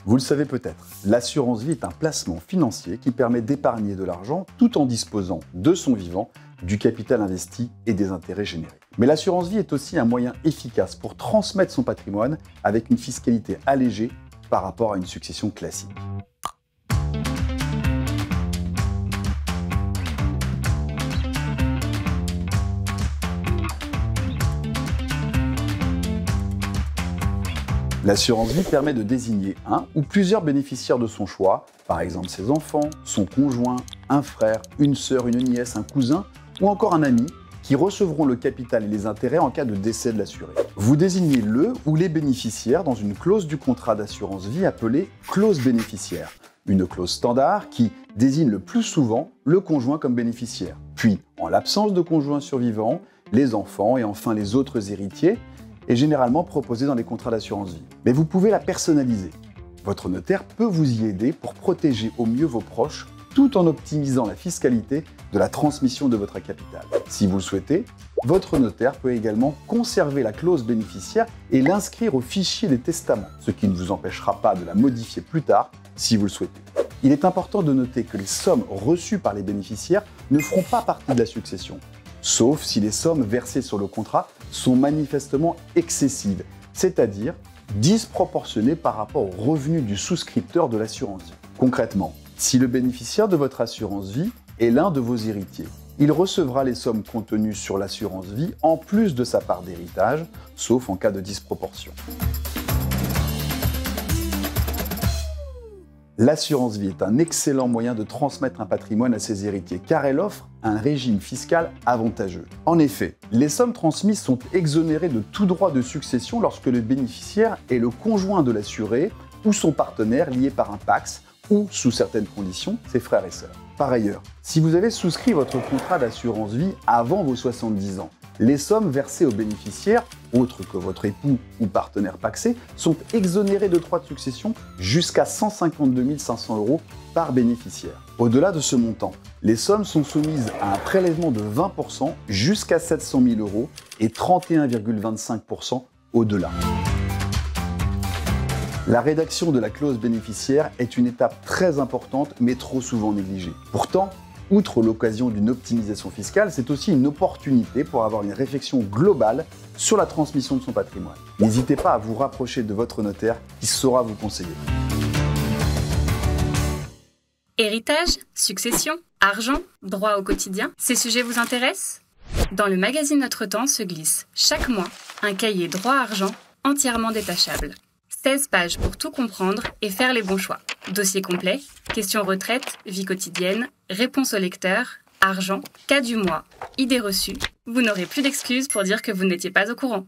Vous le savez peut-être, l'assurance vie est un placement financier qui permet d'épargner de l'argent tout en disposant de son vivant, du capital investi et des intérêts générés. Mais l'assurance vie est aussi un moyen efficace pour transmettre son patrimoine avec une fiscalité allégée par rapport à une succession classique. L'assurance vie permet de désigner un ou plusieurs bénéficiaires de son choix, par exemple ses enfants, son conjoint, un frère, une sœur, une nièce, un cousin ou encore un ami qui recevront le capital et les intérêts en cas de décès de l'assuré. Vous désignez le ou les bénéficiaires dans une clause du contrat d'assurance vie appelée clause bénéficiaire, une clause standard qui désigne le plus souvent le conjoint comme bénéficiaire. Puis, en l'absence de conjoint survivant, les enfants et enfin les autres héritiers est généralement proposée dans les contrats d'assurance vie. Mais vous pouvez la personnaliser. Votre notaire peut vous y aider pour protéger au mieux vos proches tout en optimisant la fiscalité de la transmission de votre capital. Si vous le souhaitez, votre notaire peut également conserver la clause bénéficiaire et l'inscrire au fichier des testaments, ce qui ne vous empêchera pas de la modifier plus tard si vous le souhaitez. Il est important de noter que les sommes reçues par les bénéficiaires ne feront pas partie de la succession, sauf si les sommes versées sur le contrat sont manifestement excessives, c'est-à-dire disproportionnées par rapport aux revenus du souscripteur de l'assurance vie. Concrètement, si le bénéficiaire de votre assurance vie est l'un de vos héritiers, il recevra les sommes contenues sur l'assurance vie en plus de sa part d'héritage, sauf en cas de disproportion. L'assurance vie est un excellent moyen de transmettre un patrimoine à ses héritiers car elle offre un régime fiscal avantageux. En effet, les sommes transmises sont exonérées de tout droit de succession lorsque le bénéficiaire est le conjoint de l'assuré ou son partenaire lié par un PACS ou, sous certaines conditions, ses frères et sœurs. Par ailleurs, si vous avez souscrit votre contrat d'assurance vie avant vos 70 ans, les sommes versées aux bénéficiaires, autres que votre époux ou partenaire pacsé, sont exonérées de droits de succession jusqu'à 152 500 € par bénéficiaire. Au-delà de ce montant, les sommes sont soumises à un prélèvement de 20% jusqu'à 700 000 € et 31,25% au-delà. La rédaction de la clause bénéficiaire est une étape très importante mais trop souvent négligée. Pourtant, outre l'occasion d'une optimisation fiscale, c'est aussi une opportunité pour avoir une réflexion globale sur la transmission de son patrimoine. N'hésitez pas à vous rapprocher de votre notaire qui saura vous conseiller. Héritage, succession, argent, droit au quotidien, ces sujets vous intéressent ? Dans le magazine Notre Temps se glisse, chaque mois, un cahier droit-argent entièrement détachable. 16 pages pour tout comprendre et faire les bons choix. Dossier complet, questions retraite, vie quotidienne, réponses au lecteur, argent, cas du mois, idées reçues. Vous n'aurez plus d'excuses pour dire que vous n'étiez pas au courant.